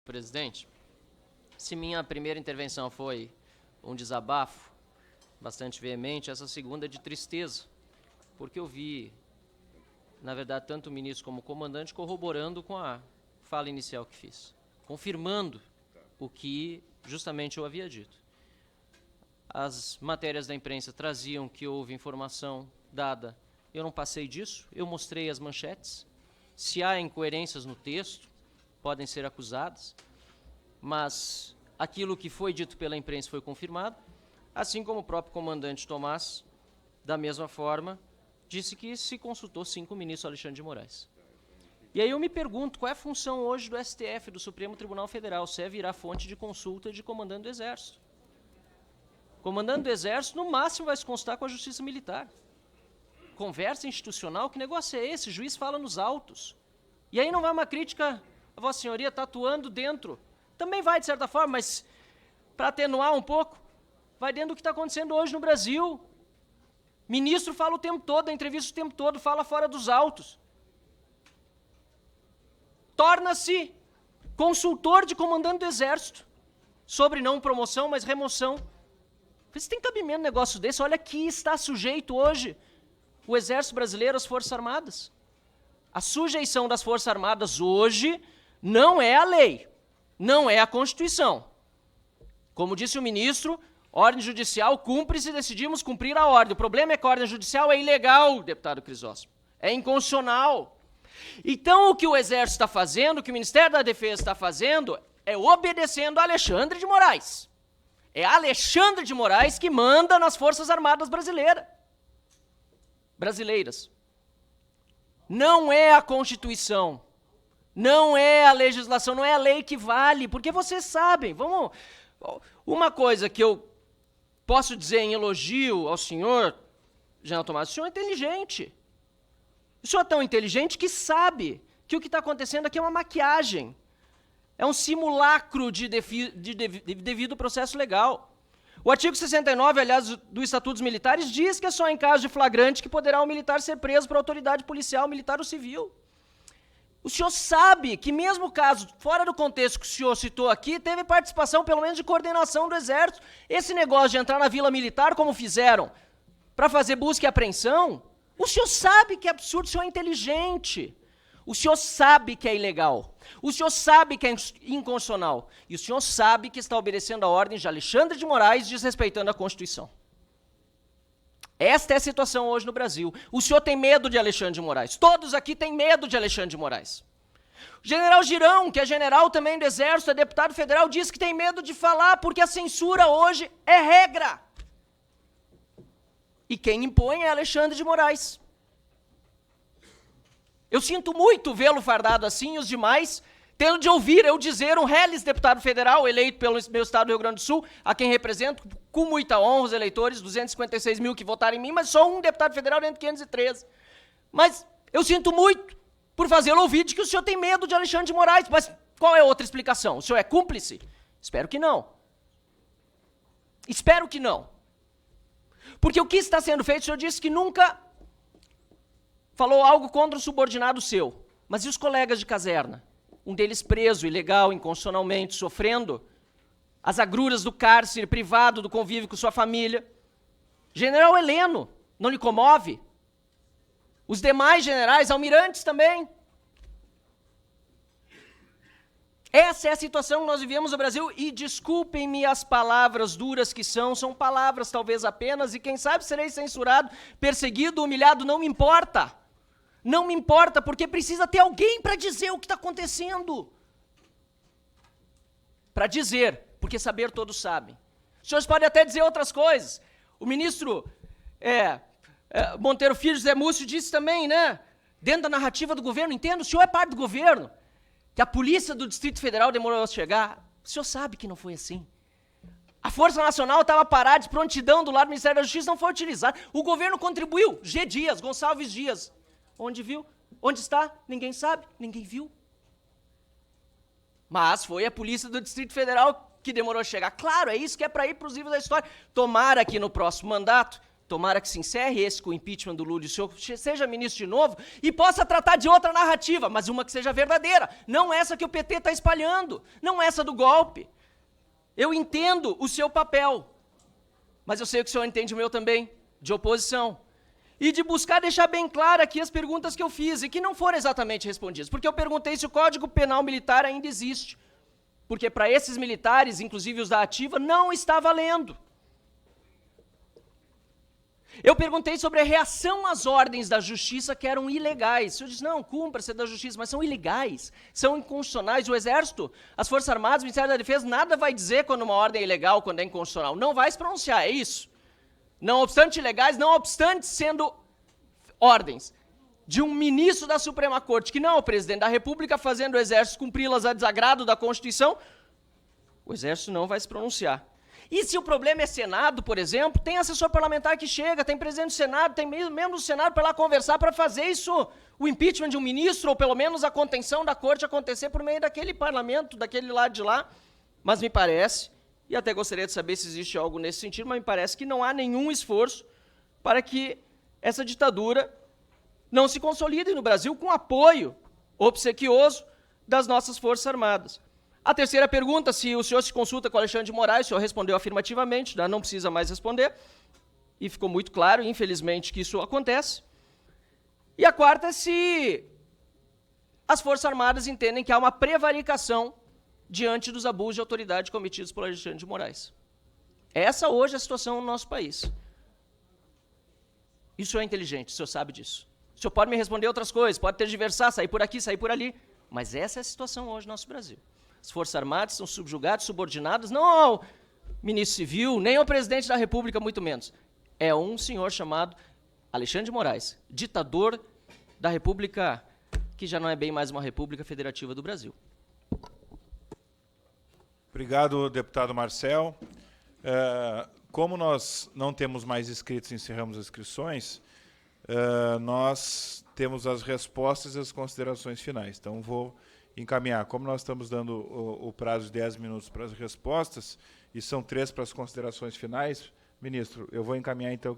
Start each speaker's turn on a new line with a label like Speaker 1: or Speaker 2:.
Speaker 1: Presidente, se minha primeira intervenção foi um desabafo bastante veemente, essa segunda é de tristeza, porque eu vi, na verdade, tanto o ministro como o comandante corroborando com a fala inicial que fiz, confirmando o que justamente eu havia dito. As matérias da imprensa traziam que houve informação dada, eu não passei disso, eu mostrei as manchetes. Se há incoerências no texto, podem ser acusadas, mas aquilo que foi dito pela imprensa foi confirmado, assim como o próprio comandante Tomás, da mesma forma, disse que se consultou sim com o ministro Alexandre de Moraes. E aí eu me pergunto, qual é a função hoje do STF, do Supremo Tribunal Federal, se é virar fonte de consulta de comandante do Exército? Comandante do Exército, no máximo, vai se consultar com a Justiça Militar. Conversa institucional, que negócio é esse? O juiz fala nos autos. E aí não vai uma crítica, a Vossa Senhoria está atuando dentro. Também vai, de certa forma, mas para atenuar um pouco, vai dentro do que está acontecendo hoje no Brasil. Ministro fala o tempo todo, a entrevista o tempo todo, fala fora dos autos. Torna-se consultor de comandante do Exército, sobre não promoção, mas remoção. Você tem cabimento um negócio desse? Olha que está sujeito hoje o Exército Brasileiro às Forças Armadas. A sujeição das Forças Armadas hoje não é a lei, não é a Constituição. Como disse o ministro, ordem judicial cumpre se decidimos cumprir a ordem. O problema é que a ordem judicial é ilegal, deputado Crisóstomo. É inconstitucional. Então, o que o Exército está fazendo, o que o Ministério da Defesa está fazendo, é obedecendo a Alexandre de Moraes. É Alexandre de Moraes que manda nas Forças Armadas brasileiras. Não é a Constituição, não é a legislação, não é a lei que vale, porque vocês sabem, uma coisa que eu posso dizer em elogio ao senhor, General Tomás, o senhor é inteligente. O senhor é tão inteligente que sabe que o que está acontecendo aqui é uma maquiagem. É um simulacro de devido processo legal. O artigo 69, aliás, do Estatuto dos Militares, diz que é só em caso de flagrante que poderá um militar ser preso por autoridade policial, militar ou civil. O senhor sabe que mesmo o caso, fora do contexto que o senhor citou aqui, teve participação, pelo menos, de coordenação do Exército. Esse negócio de entrar na Vila Militar, como fizeram, para fazer busca e apreensão, o senhor sabe que é absurdo, o senhor é inteligente. O senhor sabe que é ilegal. O senhor sabe que é inconstitucional. E o senhor sabe que está obedecendo a ordem de Alexandre de Moraes, desrespeitando a Constituição. Esta é a situação hoje no Brasil. O senhor tem medo de Alexandre de Moraes. Todos aqui têm medo de Alexandre de Moraes. O general Girão, que é general também do Exército, é deputado federal, diz que tem medo de falar porque a censura hoje é regra. E quem impõe é Alexandre de Moraes. Eu sinto muito vê-lo fardado assim e os demais, tendo de ouvir eu dizer um reles deputado federal, eleito pelo meu estado do Rio Grande do Sul, a quem represento, com muita honra os eleitores, 256 mil que votaram em mim, mas só um deputado federal dentro de 513. Mas eu sinto muito por fazê-lo ouvir de que o senhor tem medo de Alexandre de Moraes, mas qual é a outra explicação? O senhor é cúmplice? Espero que não. Espero que não. Porque o que está sendo feito, o senhor disse que nunca falou algo contra o subordinado seu. Mas e os colegas de caserna? Um deles preso, ilegal, inconstitucionalmente, sofrendo as agruras do cárcere, privado do convívio com sua família. General Heleno, não lhe comove? Os demais generais, almirantes também. Essa é a situação que nós vivemos no Brasil e desculpem-me as palavras duras que são palavras talvez apenas e quem sabe serei censurado, perseguido, humilhado, não me importa. Não me importa, porque precisa ter alguém para dizer o que está acontecendo. Para dizer, porque saber todos sabem. Os senhores podem até dizer outras coisas. O ministro Monteiro Filho, José Múcio, disse também, né? Dentro da narrativa do governo, entendo, o senhor é parte do governo, que a polícia do Distrito Federal demorou a chegar. O senhor sabe que não foi assim. A Força Nacional estava parada de prontidão do lado do Ministério da Justiça, não foi utilizada. O governo contribuiu. G. Dias, Gonçalves Dias. Onde viu? Onde está? Ninguém sabe, ninguém viu. Mas foi a polícia do Distrito Federal que demorou a chegar. Claro, é isso que é para ir para os livros da história. Tomara que no próximo mandato, tomara que se encerre esse com o impeachment do Lula e o senhor seja ministro de novo e possa tratar de outra narrativa, mas uma que seja verdadeira, não essa que o PT está espalhando, não essa do golpe. Eu entendo o seu papel, mas eu sei que o senhor entende o meu também, de oposição. E de buscar deixar bem claro aqui as perguntas que eu fiz e que não foram exatamente respondidas, porque eu perguntei se o Código Penal Militar ainda existe, porque para esses militares, inclusive os da ativa, não está valendo. Eu perguntei sobre a reação às ordens da justiça que eram ilegais. O senhor disse, não, cumpra-se da justiça, mas são ilegais, são inconstitucionais. O Exército, as Forças Armadas, o Ministério da Defesa, nada vai dizer quando uma ordem é ilegal, quando é inconstitucional. Não vai se pronunciar, é isso. Não obstante ilegais, não obstante sendo ordens de um ministro da Suprema Corte, que não é o presidente da República, fazendo o Exército cumpri-las a desagrado da Constituição, o Exército não vai se pronunciar. E se o problema é Senado, por exemplo, tem assessor parlamentar que chega, tem presidente do Senado, tem membro do Senado para lá conversar para fazer isso, o impeachment de um ministro, ou pelo menos a contenção da corte acontecer por meio daquele parlamento, daquele lado de lá. Mas me parece, e até gostaria de saber se existe algo nesse sentido, mas me parece que não há nenhum esforço para que essa ditadura não se consolide no Brasil com apoio obsequioso das nossas Forças Armadas. A terceira pergunta, se o senhor se consulta com o Alexandre de Moraes, o senhor respondeu afirmativamente, não precisa mais responder, e ficou muito claro, infelizmente, que isso acontece. E a quarta é se as Forças Armadas entendem que há uma prevaricação diante dos abusos de autoridade cometidos pelo Alexandre de Moraes. Essa hoje é a situação no nosso país. E o senhor é inteligente, o senhor sabe disso. O senhor pode me responder outras coisas, pode tergiversar, sair por aqui, sair por ali, mas essa é a situação hoje no nosso Brasil. As Forças Armadas são subjugadas, subordinadas, não ao ministro civil, nem ao presidente da República, muito menos. É um senhor chamado Alexandre de Moraes, ditador da República, que já não é bem mais uma República Federativa do Brasil.
Speaker 2: Obrigado, deputado Marcel. Como nós não temos mais inscritos, encerramos as inscrições, nós temos as respostas e as considerações finais. Então, vou encaminhar. Como nós estamos dando o prazo de 10 minutos para as respostas, e são 3 para as considerações finais, ministro, eu vou encaminhar, então,